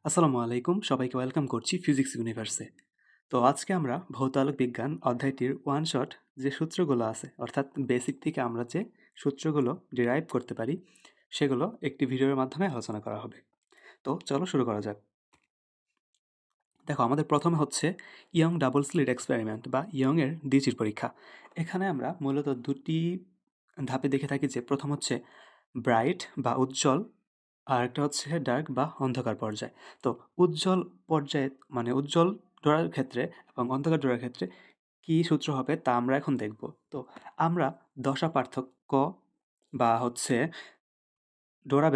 আসসালামু আলাইকুম, সবাইকে ওয়েলকাম করছি ফিজিক্স ইউনিভার্সে। তো আজকে আমরা ভৌত আলোক বিজ্ঞান অধ্যায়টির ওয়ান শট যে সূত্রগুলো আছে, অর্থাৎ বেসিক থেকে আমরা যে সূত্রগুলো ডিরাইভ করতে পারি, সেগুলো একটি ভিডিওর মাধ্যমে আলোচনা করা হবে। তো চলো শুরু করা যাক। দেখো, আমাদের প্রথমে হচ্ছে ইয়ং ডাবল স্লিট এক্সপেরিমেন্ট বা ইয়ংয়ের দ্বিচির পরীক্ষা। এখানে আমরা মূলত দুটি ধাপে দেখে থাকি, যে প্রথম হচ্ছে ব্রাইট বা উজ্জ্বল, আর একটা হচ্ছে ডার্ক বা অন্ধকার পর্যায়। তো উজ্জ্বল পর্যায়ে মানে উজ্জ্বল ডোরার ক্ষেত্রে এবং অন্ধকার ডোরার ক্ষেত্রে কী সূত্র হবে তা আমরা এখন দেখব। তো আমরা দশা পার্থক্য বা হচ্ছে ডোরা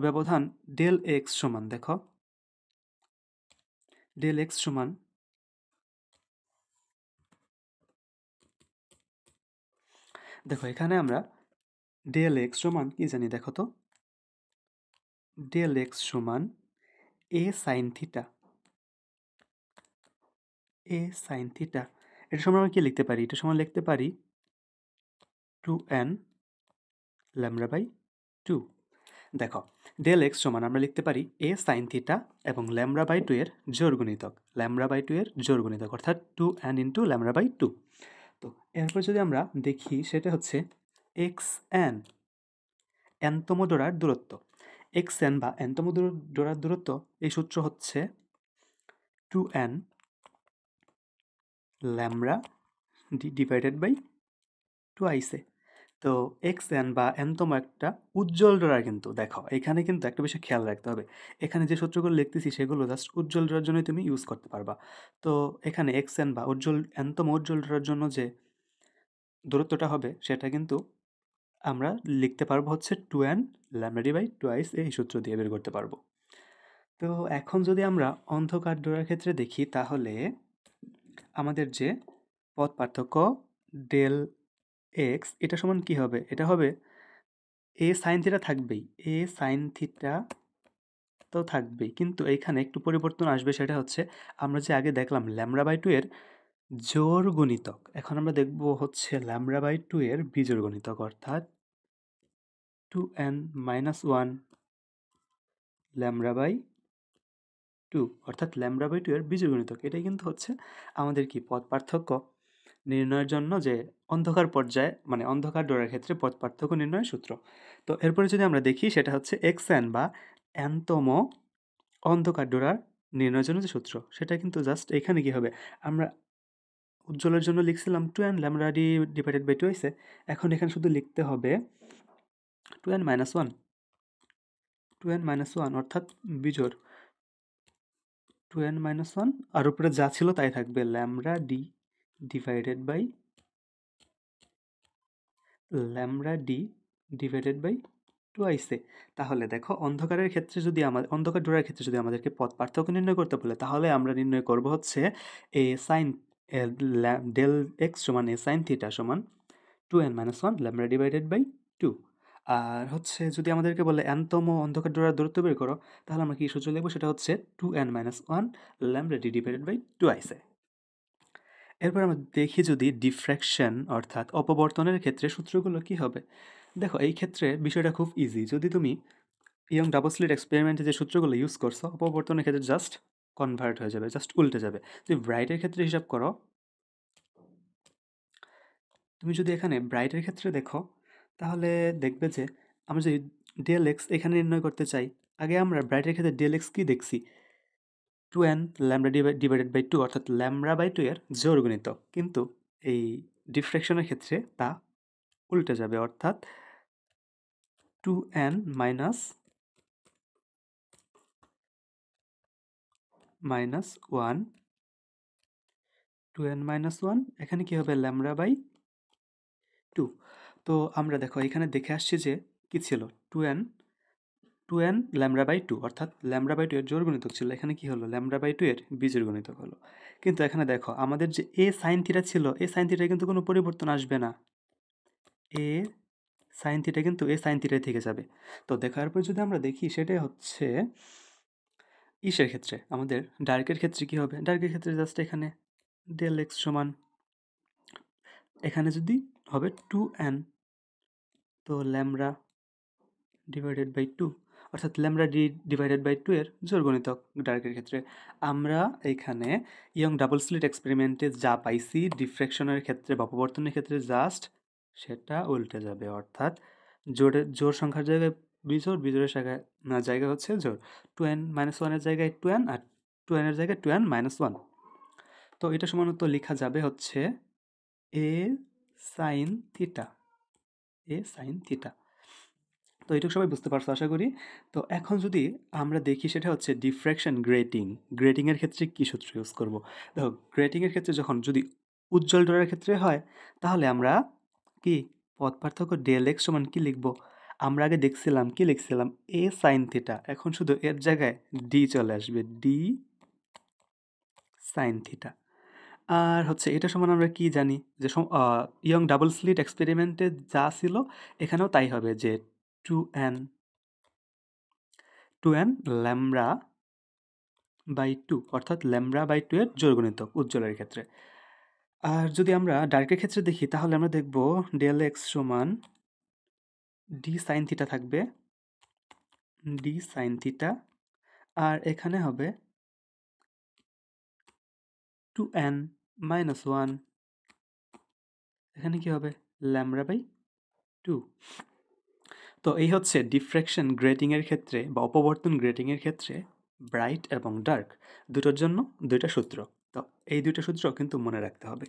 ব্যবধান ডেল এক্স সমান, দেখো ডেল এক্স সমান, দেখো এখানে আমরা ডেল এক্স সমান কি জানি, দেখো তো ডেল এক্স সমান এ সাইন থিটা। এটা সমান আমরা কি লিখতে পারি? এটা সমান লিখতে পারি 2n ল্যামডা বাই 2। দেখো, ডেল এক্স সমান আমরা লিখতে পারি এ সাইন থিটা এবং ল্যামডা বাই 2 এর জোর গুণিতক, অর্থাৎ 2n ইন্টু ল্যামডা বাই 2। তো এরপর যদি আমরা দেখি, সেটা হচ্ছে এক্স এন, এনতম ডোরার দূরত্ব। এক্স এন বা এনতম ডোরার দূরত্ব, এই সূত্র হচ্ছে 2n ল্যামডা ডিভাইডেড বাই 2 তো এক্স এন বা এনতম একটা উজ্জ্বল ডোরার, কিন্তু দেখো এখানে কিন্তু একটা বিষয় খেয়াল রাখতে হবে। এখানে যে সূত্রগুলো লিখতেছি সেগুলো জাস্ট উজ্জ্বল ডোরার জন্যই তুমি ইউজ করতে পারবা। তো এখানে এক্স এন বা এনতম উজ্জ্বল ডোরার জন্য যে দূরত্বটা হবে, সেটা কিন্তু আমরা লিখতে পারবো হচ্ছে 2n ল্যামডা বাই 2 এই সূত্র দিয়ে বের করতে পারবো। তো এখন যদি আমরা অন্ধকার ডোরার ক্ষেত্রে দেখি, তাহলে আমাদের যে পথ পার্থক্য ডেল এক্স, এটা সমান কি হবে? এটা হবে এ সাইন থিটা থাকবেই, এ সাইন থিটা তো থাকবেই, কিন্তু এইখানে একটু পরিবর্তন আসবে। সেটা হচ্ছে আমরা যে আগে দেখলাম ল্যামডা বাই 2 এর জোর গুণিতক, এখন আমরা দেখব হচ্ছে ল্যামডা বাই 2 এর বিজোড় গুণিতক, অর্থাৎ 2n মাইনাস 1 ল্যামডা বাই 2, অর্থাৎ ল্যামডা বাই 2 এর বিজোড় গুণিতক। এটাই কিন্তু হচ্ছে আমাদের কি পথ পার্থক্য নির্ণয়ের জন্য যে অন্ধকার পর্যায়ে মানে অন্ধকার ডোরার ক্ষেত্রে পথ পার্থক্য নির্ণয়ের সূত্র। তো এরপরে যদি আমরা দেখি, সেটা হচ্ছে এক্স এন বা এনতম অন্ধকার ডোরার নির্ণয়ের জন্য যে সূত্র, সেটা কিন্তু জাস্ট এখানে কি হবে, আমরা উজ্জ্বলের জন্য লিখছিলাম 2n lambda D divided by 2 হয়েছে। এখন এখানে শুধু লিখতে হবে 2n মাইনাস 1, অর্থাৎ বিজোড় 2n মাইনাস 1, আর উপরে যা ছিল তাই থাকবে, lambda D divided by lambda D divided by 2 তাহলে দেখো, অন্ধকার ডোরার ক্ষেত্রে যদি আমাদেরকে পথ পার্থক্য নির্ণয় করতে বলে, তাহলে আমরা নির্ণয় করব হচ্ছে এ সাইন ডেল এক্স সমান এ সাইন থিটা সমান 2n minus 1 lambda divided by 2। আর হচ্ছে যদি আমাদেরকে বলে এনতম অন্ধকার ডোরার দূরত্ব বের করো, তাহলে আমরা কি সূত্র লিখবো? সেটা হচ্ছে 2n minus 1 lambda D divided by 2। এরপর আমরা দেখি, যদি ডিফ্র্যাকশন অর্থাৎ অপবর্তনের ক্ষেত্রে সূত্রগুলো কি হবে। দেখো, এই ক্ষেত্রে বিষয়টা খুব ইজি। যদি তুমি ইয়ং ডাবল স্লিট এক্সপেরিমেন্টে যে সূত্রগুলো ইউজ করছো, অপবর্তনের ক্ষেত্রে জাস্ট কনভার্ট হয়ে যাবে, জাস্ট উল্টে যাবে। যদি ব্রাইটের ক্ষেত্রে হিসাব করো, তুমি যদি এখানে ব্রাইটের ক্ষেত্রে দেখো, তাহলে দেখবে যে আমরা যদি ডেল এক্স এখানে নির্ণয় করতে চাই, আগে আমরা ব্রাইটের ক্ষেত্রে ডেল এক্স কি দেখছি? 2n ল্যামডা ডিভাইডেড বাই 2, অর্থাৎ ল্যামডা বাই 2 এর জোর গুণিতক। কিন্তু এই ডিফ্রেকশনের ক্ষেত্রে তা উল্টে যাবে, অর্থাৎ 2n মাইনাস 1, 2n মাইনাস 1, এখানে কি হবে? Lambda by 2। তো আমরা দেখো এখানে দেখে আসছি যে কি ছিল, 2n 2n ল্যামডা বাই 2, অর্থাৎ ল্যামডা বাই 2 এর জোর গুণিতক ছিল, এখানে কি হলো? ল্যামডা বাই 2 এর বিজোড় গুণিতক হলো। কিন্তু এখানে দেখো, আমাদের যে এ সাইন থিটা ছিল, এ সাইন থিটায় কিন্তু কোনো পরিবর্তন আসবে না, এ সাইন থিটা কিন্তু এ সাইন থিটায় থেকে যাবে। তো দেখার পর যদি আমরা দেখি, সেটাই হচ্ছে ইসের ক্ষেত্রে, আমাদের ডার্কের ক্ষেত্রে কি হবে? ডার্কের ক্ষেত্রে জাস্ট এখানে ডেল এক্স সমান, এখানে যদি হবে 2n, তো ল্যামডা ডিভাইডেড বাই 2, অর্থাৎ ল্যামডা ডি ডিভাইডেড বাই 2 এর জোড় গুণিতক ডার্কের ক্ষেত্রে। আমরা এইখানে ইয়ং ডাবল স্লিট এক্সপেরিমেন্টে যা পাইছি ডিফ্রেকশনের ক্ষেত্রে বা অপবর্তনের ক্ষেত্রে জাস্ট সেটা উল্টে যাবে, অর্থাৎ জোড় সংখ্যার জায়গায় বিজোড়ের জায়গায় হচ্ছে জোড়। 2n-1 এর জায়গায় 2n আর 2n এর জায়গায় 2n-1। তো এটা সমানত লেখা যাবে হচ্ছে a sin theta, a sin theta. তো এটুকু সবাই বুঝতে পারছো আশা করি। তো এখন যদি আমরা দেখি সেটা হচ্ছে ডিফ্র্যাকশন গ্রেটিংয়ের ক্ষেত্রে কী সূত্র ইউজ করব। দেখো গ্রেটিংয়ের ক্ষেত্রে যখন যদি উজ্জ্বল ডোরার ক্ষেত্রে হয় তাহলে আমরা কি পথ পার্থক্য ডেল এক্স সমান কী লিখব, আমরা আগে দেখছিলাম কি লিখছিলাম এ সাইন থিটা, এখন শুধু এর জায়গায় ডি চলে আসবে, ডি সাইন থিটা। আর হচ্ছে এটা সমান আমরা কি জানি যে ইয়ং ডাবল স্লিট এক্সপেরিমেন্টে যা ছিল এখানেও তাই হবে, যে 2n ল্যামডা বাই 2, অর্থাৎ ল্যামডা বাই 2 এর জোড় গুণিতক উজ্জ্বলের ক্ষেত্রে। আর যদি আমরা ডার্কের ক্ষেত্রে দেখি তাহলে আমরা দেখব ডেল এক্স সমান ডি সাইন থিটা থাকবে, ডি সাইন থিটা, আর এখানে হবে 2n-1, এখানে কি হবে ল্যামডা বাই 2। তো এই হচ্ছে ডিফ্র্যাকশন গ্রেটিংয়ের ক্ষেত্রে বা অপবর্তন গ্রেটিংয়ের ক্ষেত্রে ব্রাইট এবং ডার্ক দুটোর জন্য দুইটা সূত্র। তো এই দুইটা সূত্র কিন্তু মনে রাখতে হবে।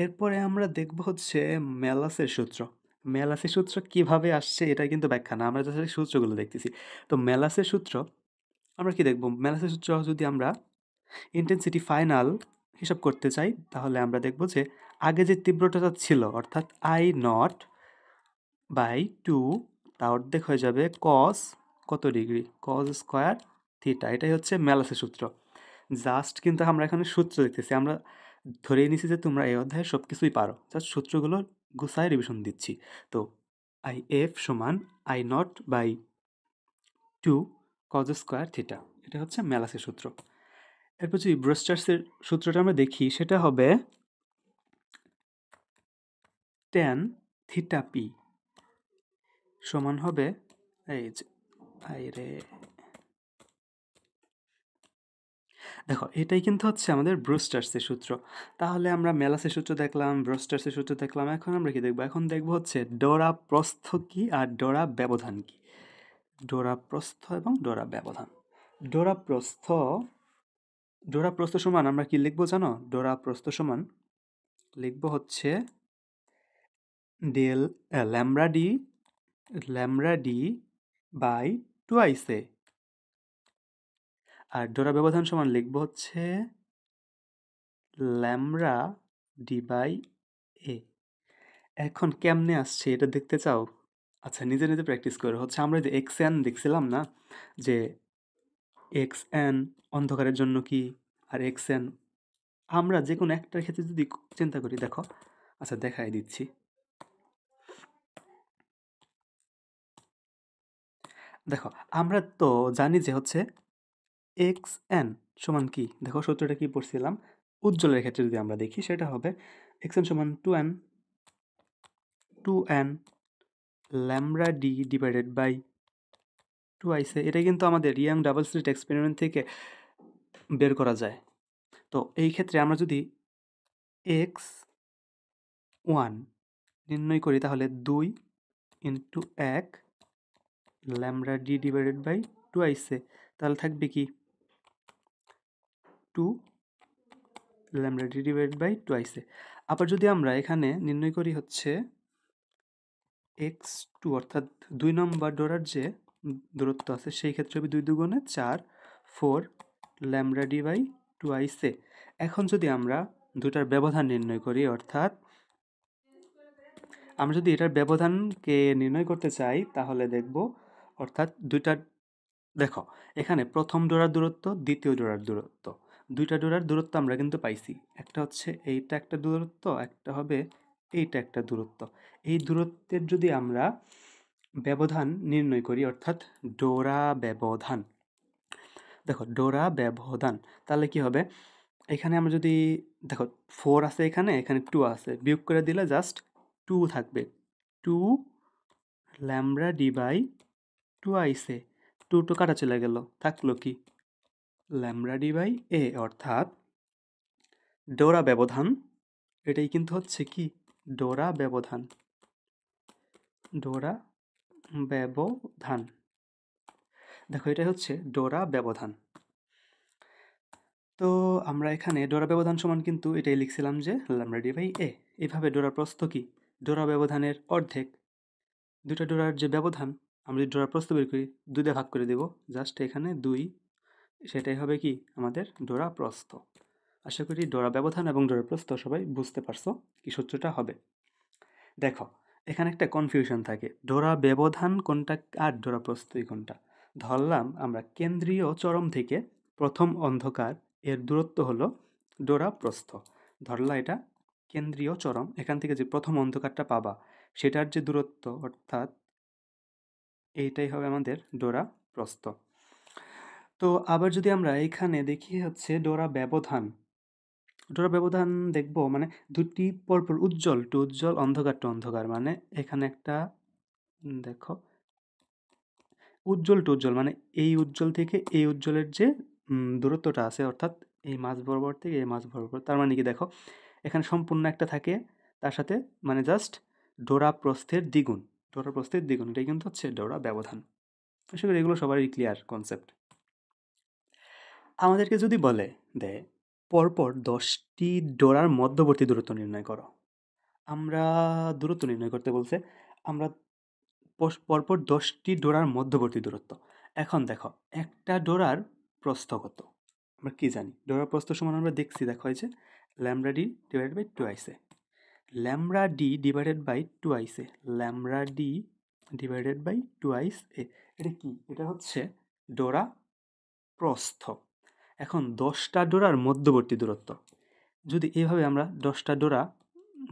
এরপরে আমরা দেখব হচ্ছে মেলাসের সূত্র। মেলাসের সূত্র কিভাবে আসছে এটা কিন্তু ব্যাখ্যা না, আমরা জাস্ট সূত্রগুলো দেখতেছি। তো মেলাসের সূত্র আমরা কি দেখব, মেলাসের সূত্র যদি আমরা ইন্টেন্সিটি ফাইনাল হিসাব করতে চাই তাহলে আমরা দেখব যে আগে যে তীব্রতাটা ছিল অর্থাৎ I0 বাই 2 তা অর্ধেক হয়ে যাবে কস কত ডিগ্রি, কস স্কোয়ার থিটা। এটাই হচ্ছে মেলাসের সূত্র। জাস্ট কিন্তু আমরা এখানে সূত্র দেখতেছি, আমরা ধরেই নিছি যে তোমরা এই অধ্যায়ে সব কিছুই পারো, জাস্ট সূত্রগুলো গুছায় রিভিশন দিচ্ছি। তো IF সমান I0 by 2 cos square theta, এটা হচ্ছে মেলাসের সূত্র। এরপর যদি ব্রোস্টার্সের সূত্রটা আমরা দেখি সেটা হবে tan থিটা পি সমান হবে এই যে রে, দেখো এটাই কিন্তু হচ্ছে আমাদের ব্রুস্টার্সের সূত্র। তাহলে আমরা মেলাসের সূত্র দেখলাম, ব্রুস্টার্সের সূত্র দেখলাম, এখন আমরা কি দেখবো, এখন দেখবো হচ্ছে ডোরা প্রস্থ কি আর ডোরা ব্যবধান কি। ডোরা প্রস্থ এবং ডোরা ব্যবধান। ডোরা প্রস্থ ডোরা প্রস্থ সমান আমরা কি লিখবো জানো, ডোরা প্রস্থ সমান লিখবো হচ্ছে del lambda D by twice A, আর ডোরা ব্যবধান সমান লিখবো হচ্ছে ল্যামডা ডি বাই এ। এখন কেমনে আসছে এটা দেখতে চাও? আচ্ছা নিজে নিজে প্র্যাকটিস করো। হচ্ছে আমরা যে এক্স এন দেখছিলাম না, যে এক্স এন অন্ধকারের জন্য কি আর এক্স এন, আমরা যে কোনো একটার ক্ষেত্রে যদি চিন্তা করি, দেখো আচ্ছা দেখাই দিচ্ছি। দেখো আমরা তো জানি যে হচ্ছে এক্স এন সমান কি, দেখো সূত্রটা কি পড়ছিলাম, উজ্জ্বলের ক্ষেত্রে যদি আমরা দেখি সেটা হবে এক্স এন সমান 2n lambda D divided by 2 এটা কিন্তু আমাদের ইয়াং ডাবল স্লিট এক্সপেরিমেন্ট থেকে বের করা যায়। তো এই ক্ষেত্রে আমরা যদি x1 নির্ণয় করি তাহলে 2 into 1 lambda D divided by 2 তাহলে থাকবে কি 2 ল্যামডা ডি ডিভাইডেড বাই 2। আবার যদি আমরা এখানে নির্ণয় করি হচ্ছে x2 অর্থাৎ 2 নম্বর ডোরার যে দূরত্ব আছে সেই ক্ষেত্রে হবে 2 দুগুণে 4 4 ল্যামডা ডি বাই 2 এখন যদি আমরা দুটার ব্যবধান নির্ণয় করি, অর্থাৎ আমরা যদি এটার ব্যবধানকে নির্ণয় করতে চাই তাহলে দেখব, অর্থাৎ দুইটার, দেখো এখানে প্রথম ডোরার দূরত্ব দ্বিতীয় ডোরার দূরত্ব, দুইটা ডোরার দূরত্ব আমরা কিন্তু পাইছি, একটা হচ্ছে এইটা একটা দূরত্ব, একটা হবে এইটা একটা দূরত্ব। এই দূরত্বের যদি আমরা ব্যবধান নির্ণয় করি অর্থাৎ ডোরা ব্যবধান, দেখো ডোরা ব্যবধান তাহলে কি হবে, এখানে আমরা যদি দেখো 4 আছে, এখানে এখানে 2 আছে, বিয়োগ করে দিলে জাস্ট 2 থাকবে, 2 lambda D by 2 two two কাটা চলে গেল, থাকলো কি ল্যামডা ডি বাই এ, অর্থাৎ ডোরা ব্যবধান, এটাই কিন্তু হচ্ছে কি ডোরা ব্যবধান, ডোরা ব্যবধান। দেখো এটাই হচ্ছে ডোরা ব্যবধান। তো আমরা এখানে ডোরা ব্যবধান সমান কিন্তু এটাই লিখছিলাম যে ল্যামডা ডি বাই এ। এইভাবে ডোরা প্রস্থ কি ডোরা ব্যবধানের অর্ধেক, দুটা ডোরার যে ব্যবধান আমরা যদি ডোরা প্রস্থ বের করি 2 দিয়ে ভাগ করে দেব, জাস্ট এখানে 2, সেটাই হবে কি আমাদের ডোরা প্রস্থ। আশা করি ডোরা ব্যবধান এবং ডোরা প্রস্থ সবাই বুঝতে পারছো কি সূত্রটা হবে। দেখো এখানে একটা কনফিউশন থাকে, ডোরা ব্যবধান কোনটা আর ডোরা প্রস্থই কোনটা। ধরলাম আমরা কেন্দ্রীয় চরম থেকে প্রথম অন্ধকার এর দূরত্ব হলো ডোরা প্রস্থ। ধরলা এটা কেন্দ্রীয় চরম, এখান থেকে যে প্রথম অন্ধকারটা পাবা সেটার যে দূরত্ব, অর্থাৎ এইটাই হবে আমাদের ডোরা প্রস্থ। তো আবার যদি আমরা এখানে দেখি হচ্ছে ডোরা ব্যবধান, ডোরা ব্যবধান দেখব মানে দুটি পরপর উজ্জ্বল টু উজ্জ্বল, অন্ধকার টু অন্ধকার, মানে এখানে একটা দেখো উজ্জ্বল টু উজ্জ্বল মানে এই উজ্জ্বল থেকে এই উজ্জ্বলের যে দূরত্বটা আছে, অর্থাৎ এই মাঝ বরাবর থেকে এই মাঝ বরাবর, তার মানে কি দেখো এখানে সম্পূর্ণ একটা থাকে, তার সাথে মানে জাস্ট ডোরা প্রস্থের দ্বিগুণ, ডোরা প্রস্থের দ্বিগুণ, এটাই কিন্তু হচ্ছে ডোরা ব্যবধান। আশা করি এগুলো সবারই ক্লিয়ার কনসেপ্ট। আমাদেরকে যদি বলে দেয় পরপর 10টি ডোরার মধ্যবর্তী দূরত্ব নির্ণয় করো, আমরা দূরত্ব নির্ণয় করতে বলছে, আমরা পরপর 10টি ডোরার মধ্যবর্তী দূরত্ব। এখন দেখো একটা ডোরার প্রস্থ কত, আমরা কি জানি ডোরার প্রস্থ সমান আমরা দেখছি, দেখো এই যে ল্যামডা ডি ডিভাইডেড বাই 2 আইসে, ল্যামডা ডি ডিভাইডেড বাই 2 আইসে, ল্যামডা ডি ডিভাইডেড বাই 2 আইস এ, এটা কি এটা হচ্ছে ডোরা প্রস্থ। এখন 10টা ডোরার মধ্যবর্তী দূরত্ব, যদি এভাবে আমরা 10টা ডোরা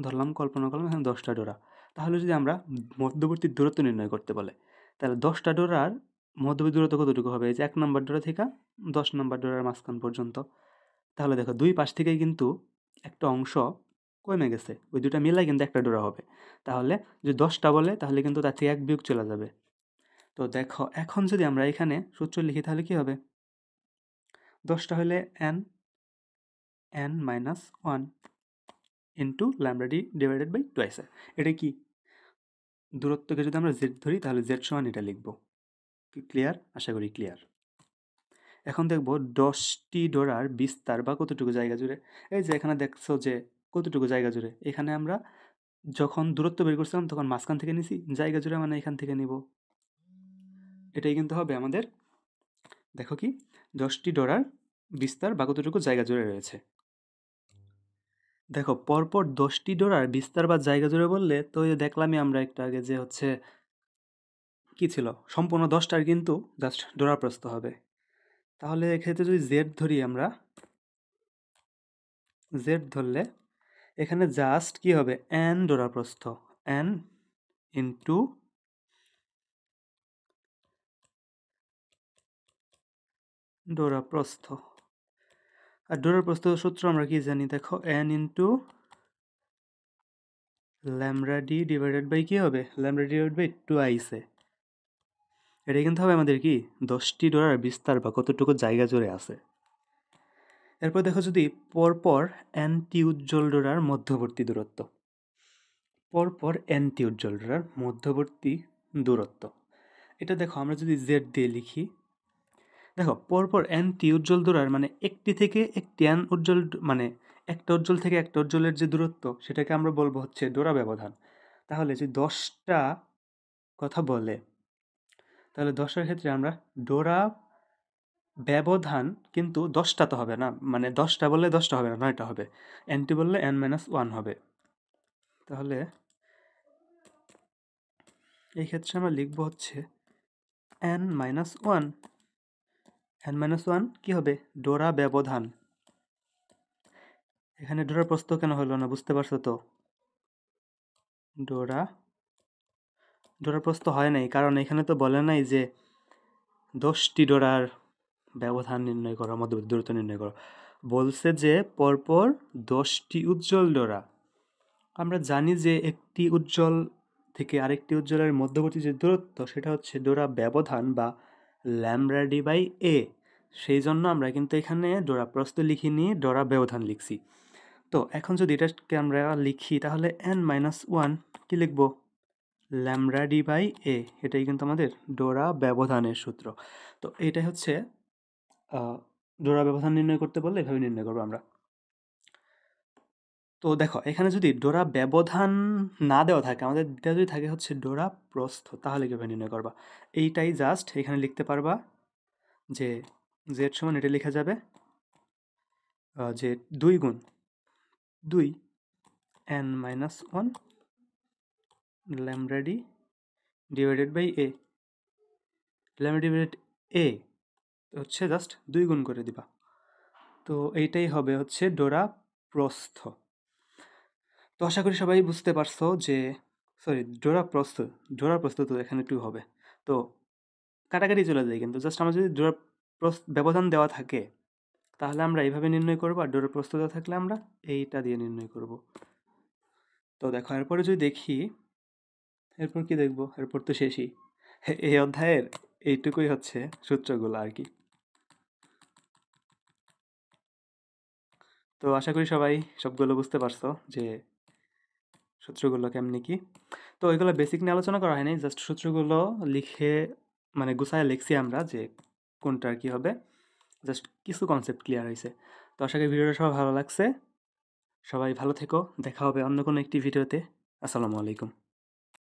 ধরলাম, কল্পনা করলাম এখানে 10টা ডোরা, তাহলে যদি আমরা মধ্যবর্তী দূরত্ব নির্ণয় করতে বলে, তাহলে 10টা ডোরার মধ্যবর্তী দূরত্ব কতটুকু হবে, এই যে 1 নম্বর ডোরা থেকে 10 নম্বর ডোরার মাঝখান পর্যন্ত। তাহলে দেখো দুই পাশ থেকেই কিন্তু একটা অংশ কমে গেছে, ওই দুটা মিলাই কিন্তু একটা ডোরা হবে। তাহলে যদি 10টা বলে তাহলে কিন্তু তার থেকে 1 বিয়োগ চলে যাবে। তো দেখো এখন যদি আমরা এখানে সূত্র লিখি তাহলে কি হবে, 10টা হলে n minus 1 into lambda D divided by 2 আইসে। এটা কি দূরত্বকে যদি আমরা জেড ধরি তাহলে জেড সমান এটা লিখব। কি ক্লিয়ার? আশা করি ক্লিয়ার। এখন দেখব 10টি ডোরার বিস্তার বা কতটুকু জায়গা জুড়ে। এই যে এখানে দেখছো যে কতটুকু জায়গা জুড়ে, এখানে আমরা যখন দূরত্ব বের করছিলাম তখন মাঝখান থেকে নিছি, জায়গা জুড়ে মানে এখান থেকে নিব, এটাই কিন্তু হবে আমাদের। দেখো কি 10টি ডোরার বিস্তার বা কতটুকু জায়গা জুড়ে রয়েছে। দেখো পরপর 10টি ডোরার বিস্তার বা জায়গা জুড়ে বললে তো দেখলামই আমরা একটু আগে যে হচ্ছে কি ছিল সম্পূর্ণ 10টার কিন্তু জাস্ট ডোরা প্রস্থ হবে। তাহলে এক্ষেত্রে যদি জেড ধরি আমরা, জেড ধরলে এখানে জাস্ট কি হবে এন ডোরা প্রস্থ, এন ইন্টু ডোরা প্রস্থ। আর ডোরা প্রস্থ সূত্র আমরা কি জানি, দেখো N into lambda D divided by কি হবে ল্যামডা ডিভাইডেড বাই 2 আইসে। এটা কিন্তু হবে আমাদের কি 10টি ডোরার বিস্তার বা কতটুকু জায়গা জুড়ে আছে। এরপর দেখো যদি পরপর এনটি উজ্জ্বল ডোরার মধ্যবর্তী দূরত্ব, পরপর এনটি উজ্জ্বল ডোরার মধ্যবর্তী দূরত্ব, এটা দেখো আমরা যদি জেড দিয়ে লিখি, দেখো পরপর এনটি উজ্জ্বল ডোরার মানে একটি থেকে একটি এন উজ্জ্বল মানে একটা উজ্জ্বল থেকে একটা উজ্জ্বলের যে দূরত্ব সেটাকে আমরা বলবো হচ্ছে ডোরা ব্যবধান। তাহলে যদি 10টা কথা বলে তাহলে 10টার ক্ষেত্রে আমরা ডোরা ব্যবধান কিন্তু 10টা তো হবে না, মানে 10টা বললে 10টা হবে না, 9টা হবে, এনটি বললে n মাইনাস 1 হবে। তাহলে এই ক্ষেত্রে আমরা লিখব হচ্ছে n মাইনাস 1, n মাইনাস 1 কি হবে ডোরা ব্যবধান। এখানে ডোরার প্রস্থ কেন হলো না বুঝতে পারছো তো, ডোরা ডোরার প্রস্থ হয় নাই কারণ এখানে তো বলে নাই যে 10টি ডোরার ব্যবধান নির্ণয় করো, মধ্যবর্তী দূরত্ব নির্ণয় করো, বলছে যে পরপর 10টি উজ্জ্বল ডোরা। আমরা জানি যে একটি উজ্জ্বল থেকে আরেকটি উজ্জ্বলের মধ্যবর্তী যে দূরত্ব সেটা হচ্ছে ডোরা ব্যবধান বা ল্যামডা ডি বাই এ, সেই জন্য আমরা কিন্তু এখানে ডোরা প্রস্থ লিখিনি, ডোরা ব্যবধান লিখছি। তো এখন যদি এটাকে আমরা লিখি তাহলে n-1 কি লিখব, ল্যামডা ডি বাই এ, এটাই কিন্তু আমাদের ডোরা ব্যবধানের সূত্র। তো এটাই হচ্ছে ডোরা ব্যবধান নির্ণয় করতে বললে এভাবে নির্ণয় করবো আমরা। তো দেখো এখানে যদি ডোরা ব্যবধান না দেওয়া থাকে, আমাদের দেওয়া যদি থাকে হচ্ছে ডোরা প্রস্থ, তাহলে কীভাবে নির্ণয় করবা? এইটাই জাস্ট এখানে লিখতে পারবা যে জেড সমান এটা লেখা যাবে যে 2 গুণ 2 n-1 lambda D divided by A, lambda divided A হচ্ছে জাস্ট 2 গুণ করে দিবা। তো এইটাই হবে হচ্ছে ডোরা প্রস্থ। তো আশা করি সবাই বুঝতে পারছো যে সরি ডোরা প্রস্থ তো এখানে 2 হবে। তো কাটাকাটি চলে যায়, কিন্তু জাস্ট আমার যদি ডোরা ব্যবধান দেওয়া থাকে তাহলে আমরা এইভাবে নির্ণয় করবো, আর ডোরা প্রস্থ দেওয়া থাকলে আমরা এইটা দিয়ে নির্ণয় করব। তো দেখো এরপরে যদি দেখি, এরপর কি দেখবো, এরপর তো শেষই। এই অধ্যায়ের এইটুকুই হচ্ছে সূত্রগুলো আর কি। তো আশা করি সবাই সবগুলো বুঝতে পারছো যে সূত্রগুলো কেমনি কি। তো এগুলো বেসিক নিয়ে আলোচনা করা হয়নি, জাস্ট সূত্রগুলো লিখে মানে গুছায় লিখছি আমরা যে কোনটা আর কি হবে, জাস্ট কিছু কনসেপ্ট ক্লিয়ার হয়েছে। তো আশা করি ভিডিওটা সবার ভালো লাগছে। সবাই ভালো থেকো, দেখা হবে অন্য কোনো একটি ভিডিওতে। আসসালামু আলাইকুম।